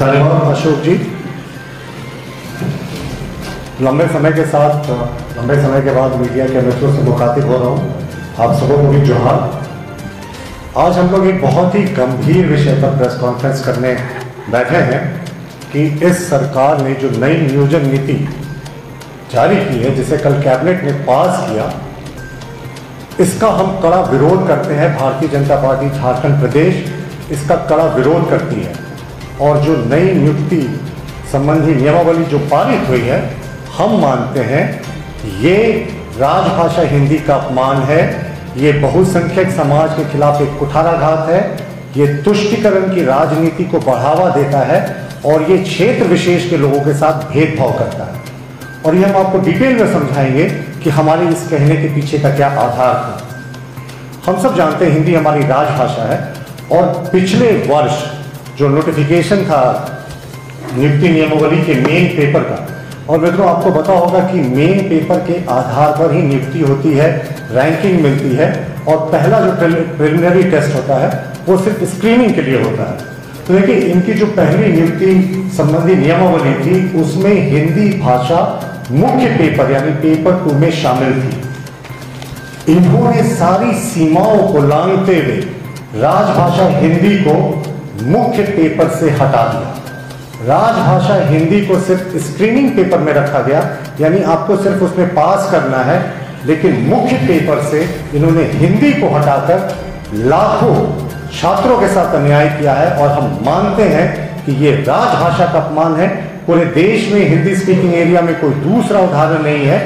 धन्यवाद अशोक जी। लंबे समय के बाद मीडिया के मित्रों से मुखातिब हो रहा हूँ। आप सबों को भी जोहार। आज हम लोग एक बहुत ही गंभीर विषय पर प्रेस कॉन्फ्रेंस करने बैठे हैं कि इस सरकार ने जो नई नियोजन नीति जारी की है, जिसे कल कैबिनेट ने पास किया, इसका हम कड़ा विरोध करते हैं। भारतीय जनता पार्टी झारखंड प्रदेश इसका कड़ा विरोध करती है और जो नई नियुक्ति संबंधी नियमावली जो पारित हुई है, हम मानते हैं ये राजभाषा हिंदी का अपमान है, ये बहुसंख्यक समाज के खिलाफ एक कुठाराघात है, ये तुष्टीकरण की राजनीति को बढ़ावा देता है और ये क्षेत्र विशेष के लोगों के साथ भेदभाव करता है। और ये हम आपको डिटेल में समझाएंगे कि हमारे इस कहने के पीछे का क्या आधार था। हम सब जानते हैं हिंदी हमारी राजभाषा है और पिछले वर्ष जो नोटिफिकेशन था नियुक्ति नियमावली के मेन पेपर का, और मित्रों आपको पता होगा कि मेन पेपर के आधार पर ही नियुक्ति होती है, रैंकिंग मिलती है और पहला जो प्रिलिमिनरी टेस्ट होता है वो सिर्फ स्क्रीनिंग के लिए होता है। तो देखिए, इनकी जो पहली नियुक्ति संबंधी नियमावली थी उसमें हिंदी भाषा मुख्य पेपर यानी पेपर 2 में शामिल थी। इन्होंने सारी सीमाओं को लांघते हुए राजभाषा हिंदी को मुख्य पेपर से हटा दिया। राजभाषा हिंदी को सिर्फ स्क्रीनिंग पेपर में रखा गया, यानी आपको सिर्फ उसमें पास करना है, लेकिन मुख्य पेपर से इन्होंने हिंदी को हटाकर लाखों छात्रों के साथ अन्याय किया है। और हम मानते हैं कि ये राजभाषा का अपमान है। पूरे देश में हिंदी स्पीकिंग एरिया में कोई दूसरा उदाहरण नहीं है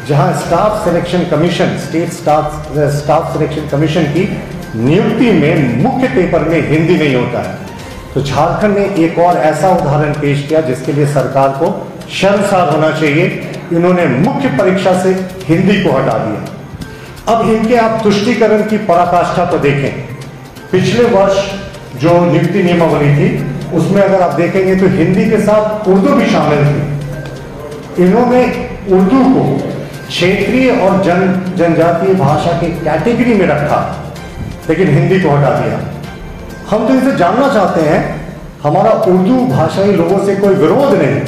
जहां staff selection commission, state staff selection commission की नियुक्ति में मुख्य पेपर में हिंदी नहीं होता है। तो झारखंड ने एक और ऐसा उदाहरण पेश किया जिसके लिए सरकार को शर्मसार होना चाहिए। इन्होंने मुख्य परीक्षा से हिंदी को हटा दिया। अब इनके आप तुष्टीकरण की पराकाष्ठा को देखें। पिछले वर्ष जो नियुक्ति नियमावली थी उसमें अगर आप देखेंगे तो हिंदी के साथ उर्दू भी शामिल थी। इन्होंने उर्दू को क्षेत्रीय और जनजातीय भाषा के कैटेगरी में रखा, लेकिन हिंदी को हटा दिया। हम तो इनसे जानना चाहते हैं, हमारा उर्दू भाषाई लोगों से कोई विरोध नहीं,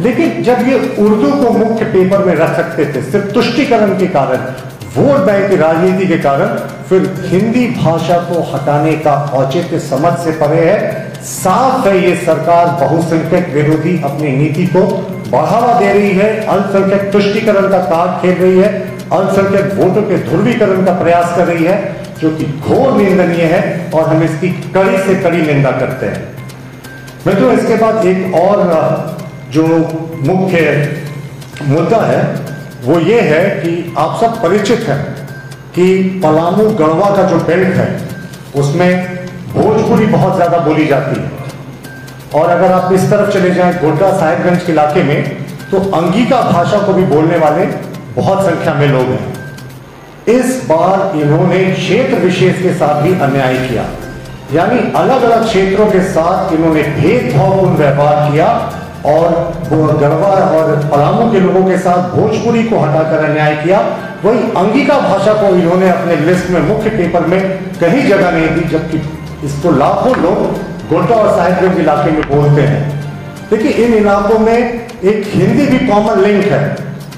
लेकिन जब ये उर्दू को मुख्य पेपर में रख सकते थे सिर्फ तुष्टीकरण के कारण, वोट बैंक की राजनीति के कारण, फिर हिंदी भाषा को हटाने का औचित्य समझ से परे है। साफ है ये सरकार बहुसंख्यक विरोधी अपनी नीति को बढ़ावा दे रही है, अल्पसंख्यक तुष्टीकरण का कार्ड खेल रही है, अल्पसंख्यक वोटों के ध्रुवीकरण का प्रयास कर रही है, जो कि घोर निंदनीय है और हम इसकी कड़ी से कड़ी निंदा करते हैं। मित्रों, इसके बाद एक और जो मुख्य मुद्दा है वो ये है कि आप सब परिचित हैं कि पलामू गढ़वा का जो बेल्ट है उसमें भोजपुरी बहुत ज्यादा बोली जाती है। और अगर आप इस तरफ चले जाएं गोड्डा साहिबगंज के इलाके में तो अंगिका भाषा को भी बोलने वाले बहुत संख्या में लोग हैं। इस बार इन्होंने क्षेत्र विशेष के साथ भी अन्याय किया, यानी अलग अलग क्षेत्रों के साथ इन्होंने भेदभावपूर्ण व्यवहार किया और गढ़वा और पलामू के लोगों के साथ भोजपुरी को हटाकर अन्याय किया। वही अंगिका भाषा को इन्होंने अपने लिस्ट में मुख्य पेपर में कहीं जगह नहीं दी, जबकि इसको लाखों लोग गोड्डा और साहिबगंज इलाके में बोलते हैं। देखिए, इन इलाकों में एक हिंदी भी कॉमन लिंक है,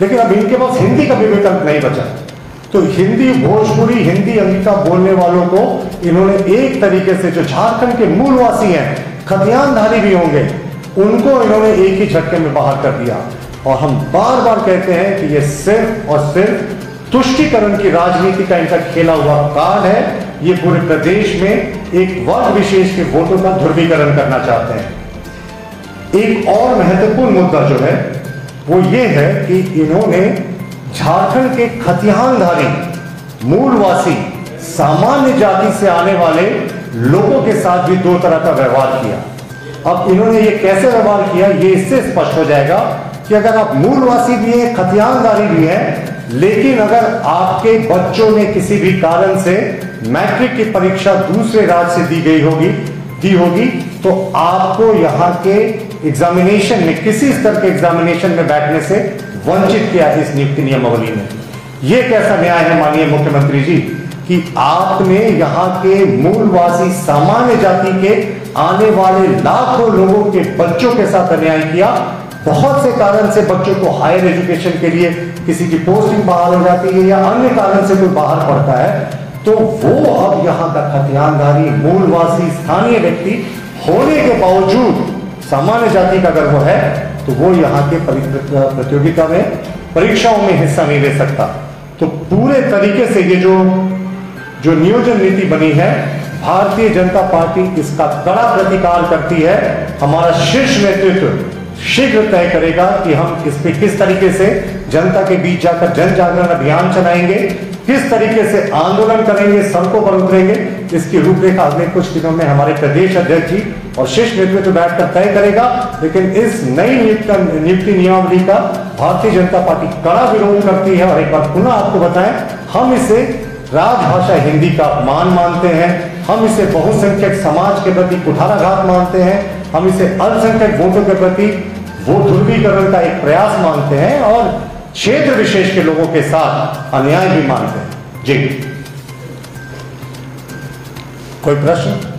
लेकिन अब इनके पास हिंदी का भी विकल्प नहीं बचा। तो हिंदी, भोजपुरी, हिंदी अंगिका बोलने वालों को इन्होंने एक तरीके से, जो झारखंड के मूलवासी हैं, खतियानधारी भी होंगे, उनको इन्होंने एक ही झटके में बाहर कर दिया। और हम बार बार कहते हैं कि ये सिर्फ और सिर्फ तुष्टीकरण की राजनीति का इनका खेला हुआ कार्ड है। ये पूरे प्रदेश में एक वर्ग विशेष के वोटों का ध्रुवीकरण करना चाहते हैं। एक और महत्वपूर्ण मुद्दा जो है वो ये है कि इन्होंने झारखंड के खतियानधारी, मूलवासी, सामान्य जाति से आने वाले लोगों के साथ भी दो तरह का व्यवहार किया। अब इन्होंने ये कैसे व्यवहार किया ये इससे स्पष्ट हो जाएगा कि अगर आप मूलवासी भी हैं, खतियानधारी भी हैं, लेकिन अगर आपके बच्चों ने किसी भी कारण से मैट्रिक की परीक्षा दूसरे राज्य से दी होगी तो आपको यहाँ के एग्जामिनेशन में, किसी स्तर के एग्जामिनेशन में बैठने से वंचित किया इस नियुक्ति नियमावली में। यह कैसा न्याय है माननीय मुख्यमंत्री जी कि आपने यहाँ के मूलवासी सामान्य जाति के आने वाले लाखों लोगों के बच्चों के साथ अन्याय किया। बहुत से कारण से बच्चों को हायर एजुकेशन के लिए किसी की पोस्टिंग बहाल हो जाती है या अन्य कारण से कोई बाहर पड़ता है, तो वो अब यहाँ का खतियानधारी, मूलवासी, स्थानीय व्यक्ति होने के बावजूद सामान्य जाति का अगर वो है तो वो यहाँ के प्रतियोगिता में, परीक्षाओं में हिस्सा नहीं ले सकता। तो पूरे तरीके से ये जो नियोजन नीति बनी है, भारतीय जनता पार्टी इसका कड़ा प्रतिकार करती है। हमारा शीर्ष नेतृत्व शीघ्र तय करेगा कि हम इस पे किस तरीके से जनता के बीच जाकर जन जागरण अभियान चलाएंगे, किस तरीके से आंदोलन करेंगे, सड़कों पर उतरेंगे। इसकी रूपरेखा अगले कुछ दिनों में हमारे प्रदेश अध्यक्ष जी और शीर्ष नेतृत्व बैठकर तय करेगा। लेकिन इस नई नियुक्ति नियमावली का भारतीय जनता पार्टी कड़ा विरोध करती है। और एक बार पुनः आपको बताएं, हम इसे राजभाषा हिंदी का अपमान मानते हैं, हम इसे बहुसंख्यक समाज के प्रति कुठाराघात मानते हैं, हम इसे अल्पसंख्यक वोटों के प्रति वो ध्रुवीकरण का एक प्रयास मानते हैं और क्षेत्र विशेष के लोगों के साथ अन्याय भी मानते हैं। जी, कोई प्रश्न?